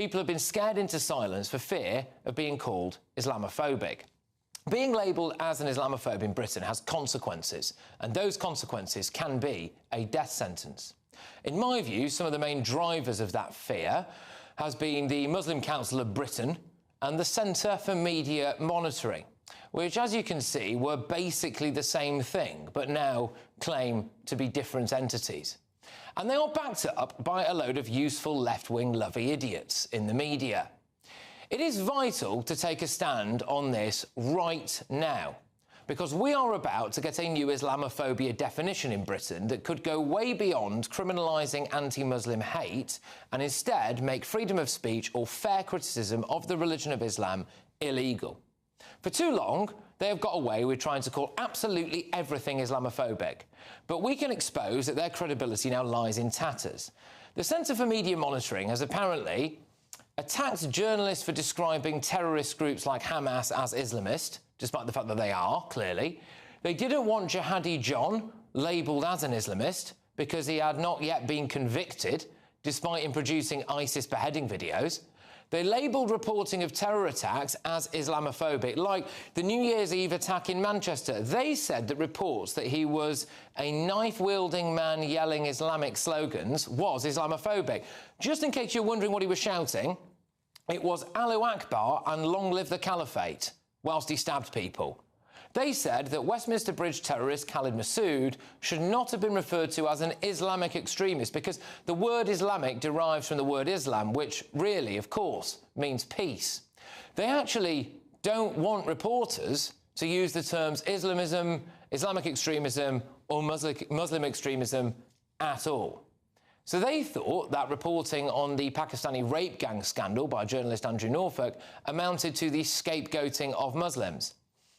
People have been scared into silence for fear of being called Islamophobic. Being labelled as an Islamophobe in Britain has consequences, and those consequences can be a death sentence. In my view, some of the main drivers of that fear has been the Muslim Council of Britain and the Centre for Media Monitoring, which, as you can see, were basically the same thing, but now claim to be different entities. And they are backed up by a load of useful left-wing lovey idiots in the media. It is vital to take a stand on this right now, because we are about to get a new Islamophobia definition in Britain that could go way beyond criminalising anti-Muslim hate and instead make freedom of speech or fair criticism of the religion of Islam illegal. For too long, they have got away with trying to call absolutely everything Islamophobic, but we can expose that their credibility now lies in tatters. The Centre for Media Monitoring has apparently attacked journalists for describing terrorist groups like Hamas as Islamist, despite the fact that they are, clearly. They didn't want Jihadi John labelled as an Islamist because he had not yet been convicted, despite him producing ISIS beheading videos. They labelled reporting of terror attacks as Islamophobic, like the New Year's Eve attack in Manchester. They said that reports that he was a knife-wielding man yelling Islamic slogans was Islamophobic. Just in case you're wondering what he was shouting, it was Allahu Akbar and long live the Caliphate, whilst he stabbed people. They said that Westminster Bridge terrorist Khalid Masood should not have been referred to as an Islamic extremist because the word Islamic derives from the word Islam, which really, of course, means peace. They actually don't want reporters to use the terms Islamism, Islamic extremism or Muslim extremism at all. So they thought that reporting on the Pakistani rape gang scandal by journalist Andrew Norfolk amounted to the scapegoating of Muslims.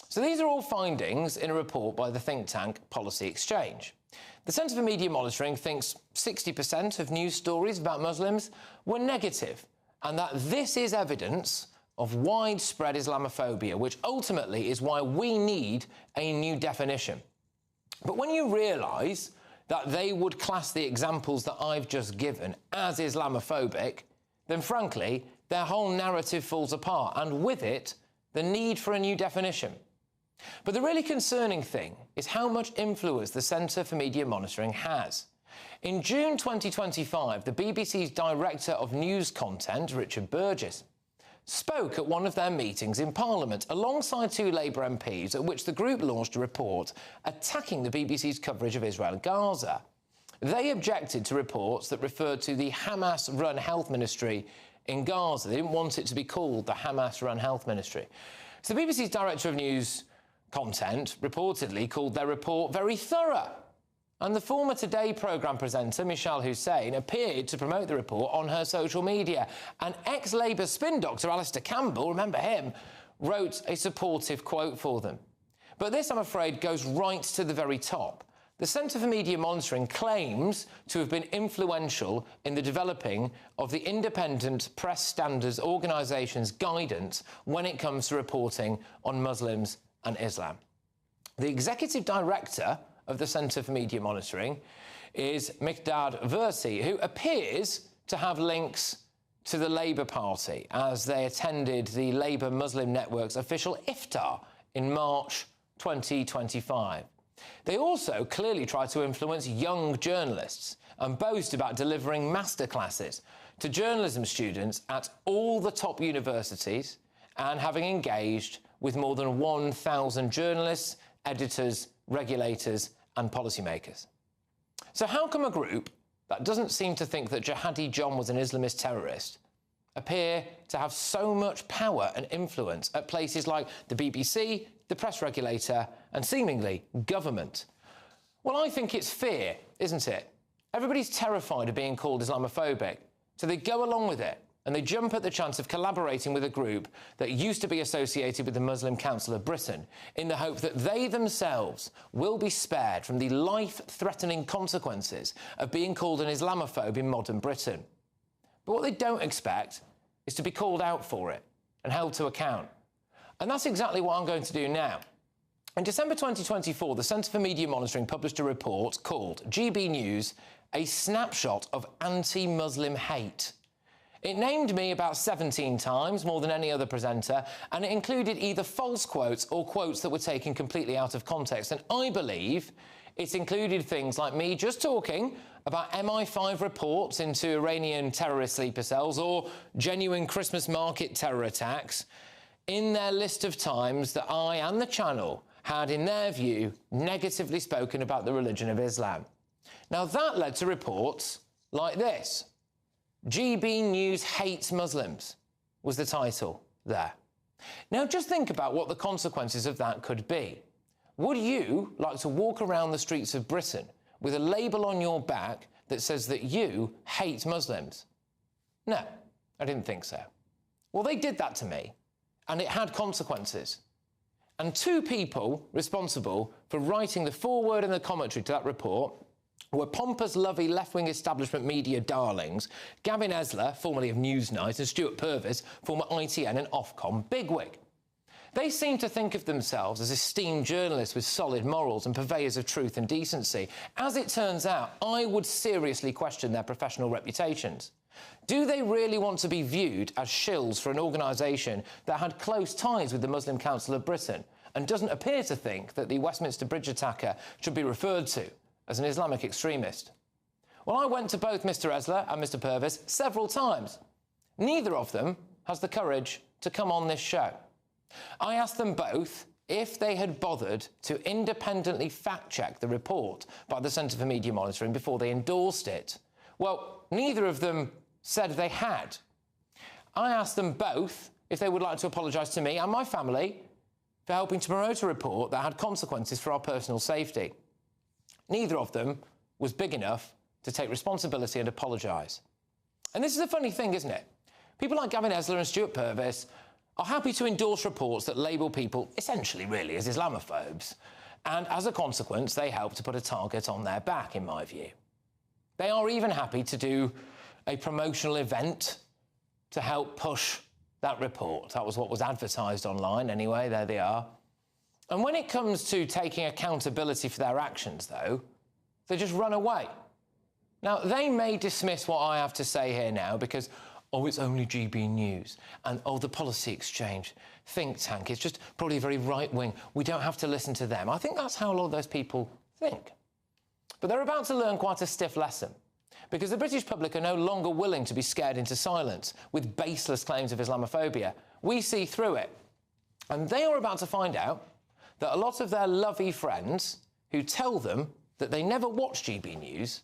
So these are all findings in a report by the think tank Policy Exchange. The Centre for Media Monitoring thinks 60% of news stories about Muslims were negative, and that this is evidence of widespread Islamophobia, which ultimately is why we need a new definition. But when you realise that they would class the examples that I've just given as Islamophobic, then frankly, their whole narrative falls apart, and with it, the need for a new definition. But the really concerning thing is how much influence the Centre for Media Monitoring has. In June 2025, the BBC's Director of News Content, Richard Burgess, spoke at one of their meetings in Parliament alongside two Labour MPs, at which the group launched a report attacking the BBC's coverage of Israel and Gaza. They objected to reports that referred to the Hamas-run health ministry in Gaza. They didn't want it to be called the Hamas-run health ministry. So the BBC's Director of News Content reportedly called their report very thorough. And the former Today programme presenter, Michelle Hussein, appeared to promote the report on her social media. And ex-Labour spin doctor Alistair Campbell, remember him, wrote a supportive quote for them. But this, I'm afraid, goes right to the very top. The Centre for Media Monitoring claims to have been influential in the developing of the Independent Press Standards Organisation's guidance when it comes to reporting on Muslims and Islam. The Executive Director of the Centre for Media Monitoring is Miqdad Versi, who appears to have links to the Labour Party as they attended the Labour Muslim Network's official iftar in March 2025. They also clearly try to influence young journalists and boast about delivering masterclasses to journalism students at all the top universities and having engaged with more than 1,000 journalists, editors, regulators and policymakers. So how come a group that doesn't seem to think that Jihadi John was an Islamist terrorist appear to have so much power and influence at places like the BBC, the press regulator and seemingly government? Well, I think it's fear, isn't it? Everybody's terrified of being called Islamophobic, so they go along with it and they jump at the chance of collaborating with a group that used to be associated with the Muslim Council of Britain in the hope that they themselves will be spared from the life-threatening consequences of being called an Islamophobe in modern Britain. But what they don't expect is to be called out for it and held to account. And that's exactly what I'm going to do now. In December 2024, the Centre for Media Monitoring published a report called GB News, A Snapshot of Anti-Muslim Hate. It named me about 17 times, more than any other presenter, and it included either false quotes or quotes that were taken completely out of context. And I believe it's included things like me just talking about MI5 reports into Iranian terrorist sleeper cells or genuine Christmas market terror attacks in their list of times that I and the channel had, in their view, negatively spoken about the religion of Islam. Now, that led to reports like this. GB News hates Muslims was the title there. Now, just think about what the consequences of that could be. Would you like to walk around the streets of Britain with a label on your back that says that you hate Muslims? No, I didn't think so. Well, they did that to me, and it had consequences. And two people responsible for writing the foreword and the commentary to that report were pompous, lovey, left-wing establishment media darlings Gavin Esler, formerly of Newsnight, and Stuart Purvis, former ITN and Ofcom bigwig. They seem to think of themselves as esteemed journalists with solid morals and purveyors of truth and decency. As it turns out, I would seriously question their professional reputations. Do they really want to be viewed as shills for an organisation that had close ties with the Muslim Council of Britain and doesn't appear to think that the Westminster Bridge attacker should be referred to as an Islamic extremist? Well, I went to both Mr Esler and Mr Purvis several times. Neither of them has the courage to come on this show. I asked them both if they had bothered to independently fact-check the report by the Centre for Media Monitoring before they endorsed it. Well, neither of them said they had. I asked them both if they would like to apologise to me and my family for helping to promote a report that had consequences for our personal safety. Neither of them was big enough to take responsibility and apologise. And this is a funny thing, isn't it? People like Gavin Esler and Stuart Purvis are happy to endorse reports that label people, essentially really, as Islamophobes, and as a consequence, they help to put a target on their back, in my view. They are even happy to do a promotional event to help push that report. That was what was advertised online anyway, there they are. And when it comes to taking accountability for their actions, though, they just run away. Now, they may dismiss what I have to say here now because, oh, it's only GB News, and, oh, the Policy Exchange think tank, it's just probably very right-wing. We don't have to listen to them. I think that's how a lot of those people think. But they're about to learn quite a stiff lesson, because the British public are no longer willing to be scared into silence with baseless claims of Islamophobia. We see through it. And they are about to find out that a lot of their lovey friends who tell them that they never watch GB News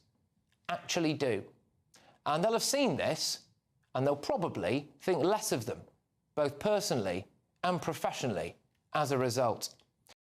actually do. And they'll have seen this, and they'll probably think less of them, both personally and professionally, as a result.